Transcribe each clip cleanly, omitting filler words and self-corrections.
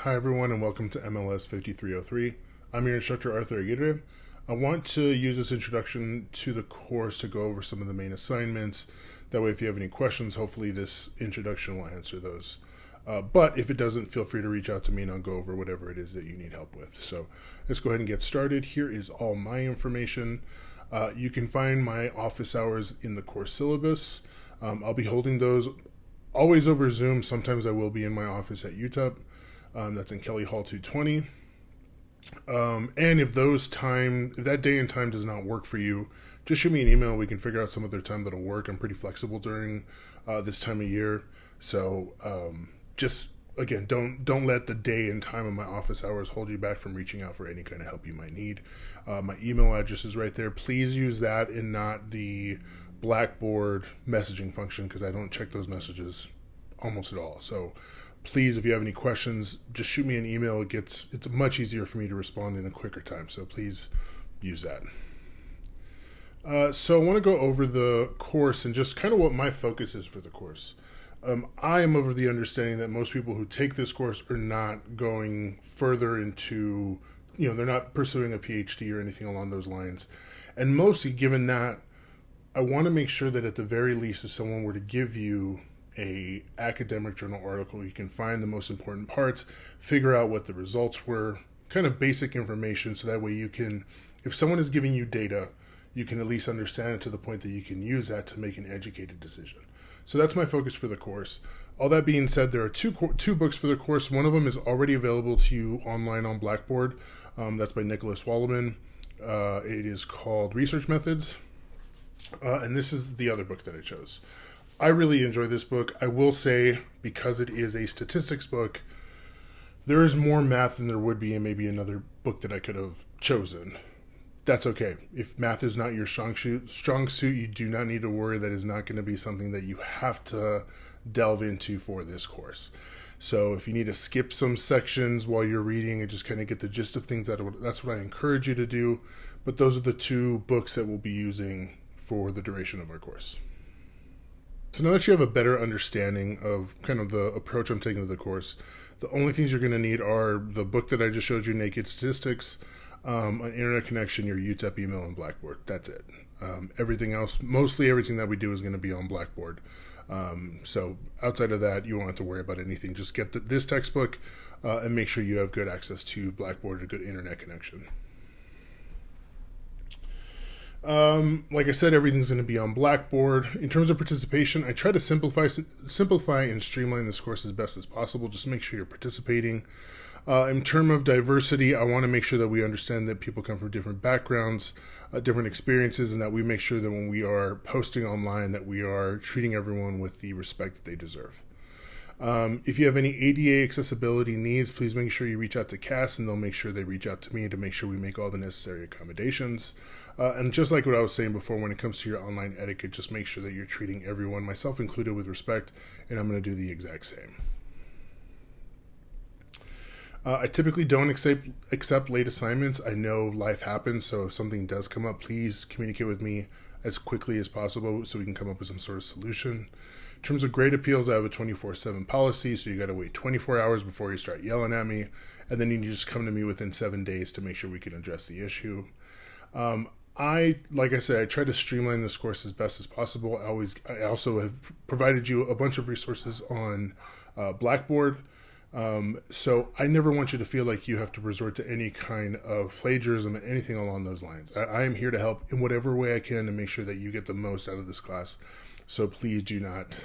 Hi everyone and welcome to MLS 5303. I'm your instructor Arthur Aguirre. I want to use this introduction to the course to go over some of the main assignments. That way if you have any questions, hopefully this introduction will answer those. But if it doesn't, feel free to reach out to me and I'll go over whatever it is that you need help with. So let's go ahead and get started. Here is all my information. You can find my office hours in the course syllabus. I'll be holding those always over Zoom. Sometimes I will be in my office at UTEP. That's in Kelly Hall 220. And if that day and time does not work for you, just shoot me an email. We can figure out some other time that'll work. I'm pretty flexible during this time of year. So just, again, don't let the day and time of my office hours hold you back from reaching out for any kind of help you might need. My email address is right there. Please use that and not the Blackboard messaging function because I don't check those messages almost at all. So please, if you have any questions, just shoot me an email. It's much easier for me to respond in a quicker time. So please use that. So I want to go over the course and just kind of what my focus is for the course. I am of the understanding that most people who take this course are not going further into, they're not pursuing a PhD or anything along those lines. And mostly given that, I want to make sure that at the very least, if someone were to give you a academic journal article, you can find the most important parts, figure out what the results were, kind of basic information, so that way you can, if someone is giving you data, you can at least understand it to the point that you can use that to make an educated decision. So that's my focus for the course. All that being said, there are two books for the course. One of them is already available to you online on Blackboard. That's by Nicholas Walleman. It is called Research Methods. And this is the other book that I chose. I really enjoy this book. I will say, because it is a statistics book, there is more math than there would be in maybe another book that I could have chosen. That's okay. If math is not your strong suit, you do not need to worry. That is not going to be something that you have to delve into for this course. So if you need to skip some sections while you're reading and just kind of get the gist of things, that's what I encourage you to do. But those are the two books that we'll be using for the duration of our course. So now that you have a better understanding of kind of the approach I'm taking to the course, the only things you're going to need are the book that I just showed you, Naked Statistics, an internet connection, your UTEP email, and Blackboard. That's it. Everything else, mostly everything that we do is going to be on Blackboard. So outside of that, you won't have to worry about anything. Just get this textbook and make sure you have good access to Blackboard and a good internet connection. Like I said, everything's going to be on Blackboard. In terms of participation, I try to simplify and streamline this course as best as possible. Just make sure you're participating. In terms of diversity, I want to make sure that we understand that people come from different backgrounds, different experiences, and that we make sure that when we are posting online that we are treating everyone with the respect that they deserve. If you have any ADA accessibility needs, please make sure you reach out to CAS and they'll make sure they reach out to me to make sure we make all the necessary accommodations. And just like what I was saying before, when it comes to your online etiquette, just make sure that you're treating everyone, myself included, with respect, and I'm going to do the exact same. I typically don't accept late assignments. I know life happens, so if something does come up, please communicate with me as quickly as possible so we can come up with some sort of solution. In terms of grade appeals, I have a 24/7 policy, so you got to wait 24 hours before you start yelling at me, and then you can just come to me within 7 days to make sure we can address the issue. Like I said, I try to streamline this course as best as possible. I also have provided you a bunch of resources on Blackboard. So I never want you to feel like you have to resort to any kind of plagiarism or anything along those lines. I am here to help in whatever way I can to make sure that you get the most out of this class. So please do not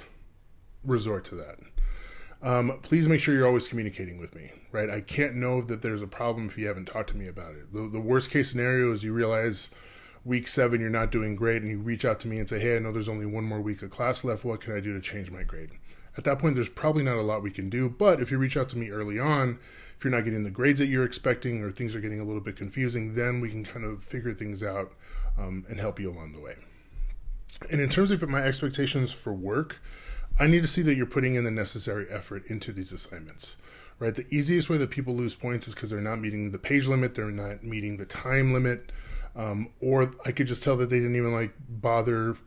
resort to that. Please make sure you're always communicating with me, right? I can't know that there's a problem if you haven't talked to me about it. The worst case scenario is you realize week 7 you're not doing great and you reach out to me and say, hey, I know there's only one more week of class left. What can I do to change my grade? At that point, there's probably not a lot we can do, but if you reach out to me early on, if you're not getting the grades that you're expecting or things are getting a little bit confusing, then we can kind of figure things out and help you along the way. And in terms of my expectations for work, I need to see that you're putting in the necessary effort into these assignments, right? The easiest way that people lose points is because they're not meeting the page limit, they're not meeting the time limit. Or I could just tell that they didn't even like bother,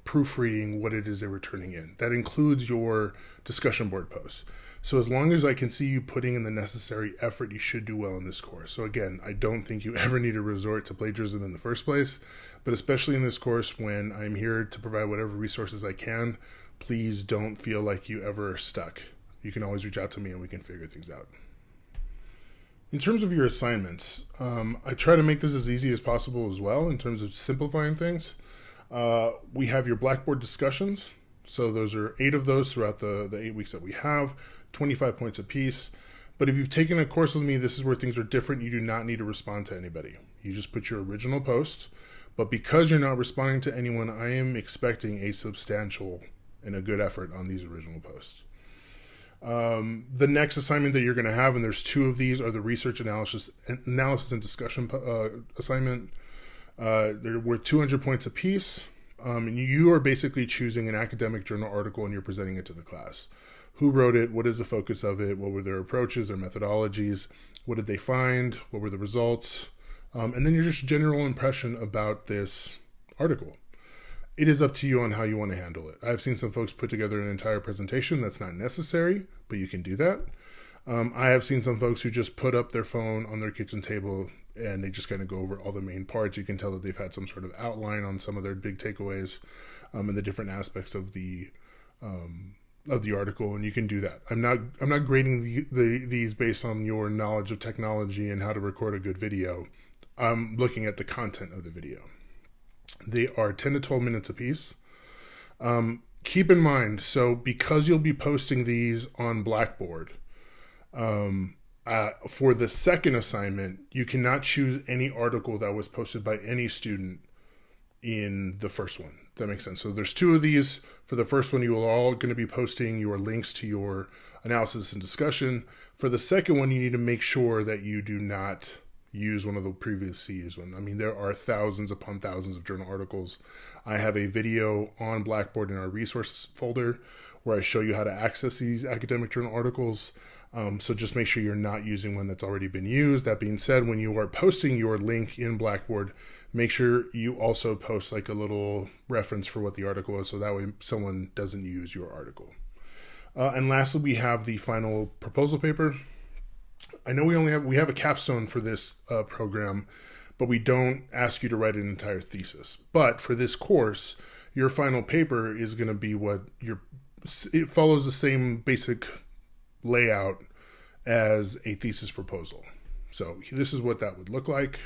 proofreading what it is they were turning in. That includes your discussion board posts. So as long as I can see you putting in the necessary effort, you should do well in this course. So again, I don't think you ever need to resort to plagiarism in the first place, but especially in this course when I'm here to provide whatever resources I can, please don't feel like you ever are stuck. You can always reach out to me and we can figure things out. In terms of your assignments, I try to make this as easy as possible as well in terms of simplifying things. We have your Blackboard discussions. So those are 8 of those throughout the 8 weeks that we have, 25 points apiece. But if you've taken a course with me, this is where things are different. You do not need to respond to anybody. You just put your original post. But because you're not responding to anyone, I am expecting a substantial and a good effort on these original posts. The next assignment that you're going to have, and there's 2 of these, are the research analysis and discussion assignment. They're worth 200 points apiece. And you are basically choosing an academic journal article and you're presenting it to the class. Who wrote it? What is the focus of it? What were their approaches, their methodologies? What did they find? What were the results? And then your just general impression about this article. It is up to you on how you want to handle it. I've seen some folks put together an entire presentation. That's not necessary, but you can do that. I have seen some folks who just put up their phone on their kitchen table and they just kind of go over all the main parts. You can tell that they've had some sort of outline on some of their big takeaways and the different aspects of the article, and you can do that. I'm not grading these based on your knowledge of technology and how to record a good video. I'm looking at the content of the video. They are 10 to 12 minutes apiece. Keep in mind, so because you'll be posting these on Blackboard, for the second assignment, you cannot choose any article that was posted by any student in the first one. That makes sense. So there's 2 of these. For the first one, you are all going to be posting your links to your analysis and discussion. For the second one, you need to make sure that you do not use one of the previously used ones. I mean, there are thousands upon thousands of journal articles. I have a video on Blackboard in our resources folder where I show you how to access these academic journal articles. So just make sure you're not using one that's already been used. That being said, when you are posting your link in Blackboard, make sure you also post like a little reference for what the article is, so that way someone doesn't use your article. And lastly, we have the final proposal paper. I know we have a capstone for this program, but we don't ask you to write an entire thesis. But for this course, your final paper is going to be it follows the same basic layout as a thesis proposal. So this is what that would look like.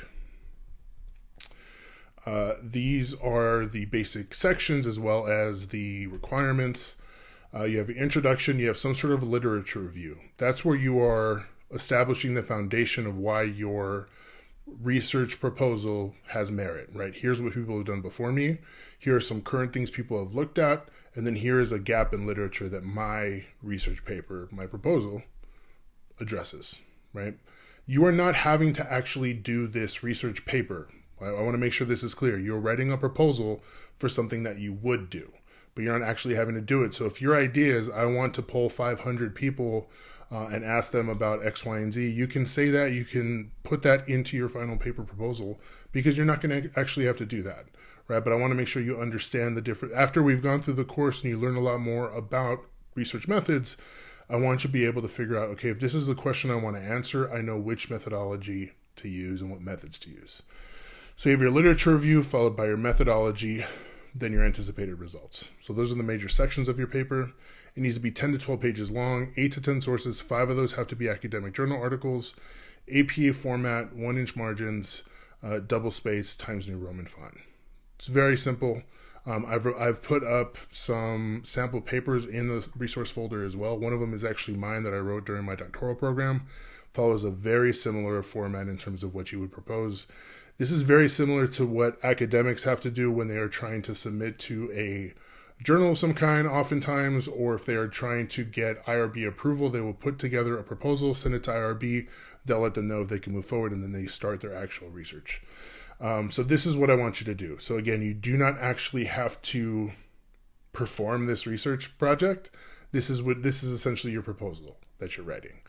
These are the basic sections as well as the requirements. You have an introduction, you have some sort of literature review. That's where you are establishing the foundation of why your research proposal has merit, right? Here's what people have done before me. Here are some current things people have looked at. And then here is a gap in literature that my research paper, my proposal, addresses, right? You are not having to actually do this research paper. I want to make sure this is clear. You're writing a proposal for something that you would do, but you're not actually having to do it. So if your idea is, I want to poll 500 people and ask them about X, Y, and Z, you can say that. You can put that into your final paper proposal because you're not going to actually have to do that. Right, but I want to make sure you understand the different. After we've gone through the course and you learn a lot more about research methods, I want you to be able to figure out, okay, if this is the question I want to answer, I know which methodology to use and what methods to use. So you have your literature review followed by your methodology, then your anticipated results. So those are the major sections of your paper. It needs to be 10 to 12 pages long, 8 to 10 sources. 5 of those have to be academic journal articles, APA format, 1-inch margins, double space, Times New Roman font. It's very simple. I've put up some sample papers in the resource folder as well. One of them is actually mine that I wrote during my doctoral program. Follows a very similar format in terms of what you would propose. This is very similar to what academics have to do when they are trying to submit to a journal of some kind oftentimes, or if they are trying to get IRB approval, they will put together a proposal, send it to IRB, they'll let them know if they can move forward, and then they start their actual research. So this is what I want you to do. So again, you do not actually have to perform this research project. This is essentially your proposal that you're writing.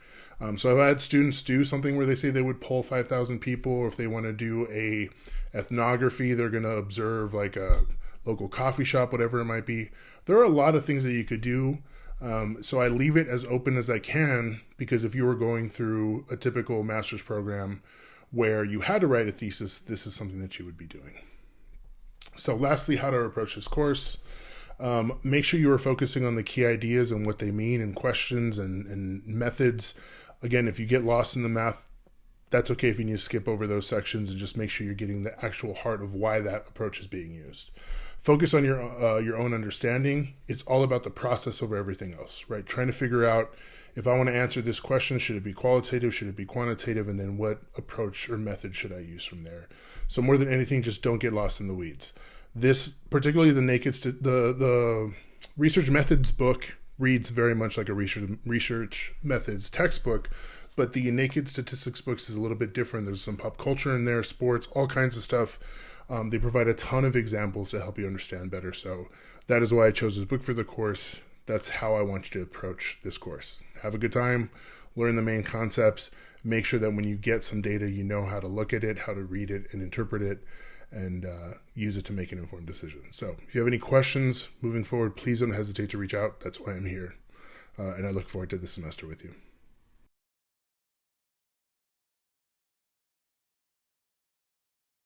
So I've had students do something where they say they would poll 5,000 people, or if they want to do a ethnography, they're going to observe like a local coffee shop, whatever it might be. There are a lot of things that you could do. So I leave it as open as I can, because if you were going through a typical master's program where you had to write a thesis, this is something that you would be doing. So lastly, how to approach this course. Make sure you are focusing on the key ideas and what they mean, and questions and methods. Again, if you get lost in the math, that's okay if you need to skip over those sections, and just make sure you're getting the actual heart of why that approach is being used. Focus on your own understanding. It's all about the process over everything else, right? Trying to figure out, if I want to answer this question, should it be qualitative, should it be quantitative, and then what approach or method should I use from there? So more than anything, just don't get lost in the weeds. This, particularly the research methods book, reads very much like a research methods textbook, but the naked statistics books is a little bit different. There's some pop culture in there, sports, all kinds of stuff. They provide a ton of examples to help you understand better. So that is why I chose this book for the course. That's how I want you to approach this course. Have a good time, learn the main concepts, make sure that when you get some data, you know how to look at it, how to read it and interpret it, and use it to make an informed decision. So if you have any questions moving forward, please don't hesitate to reach out. That's why I'm here. And I look forward to this semester with you.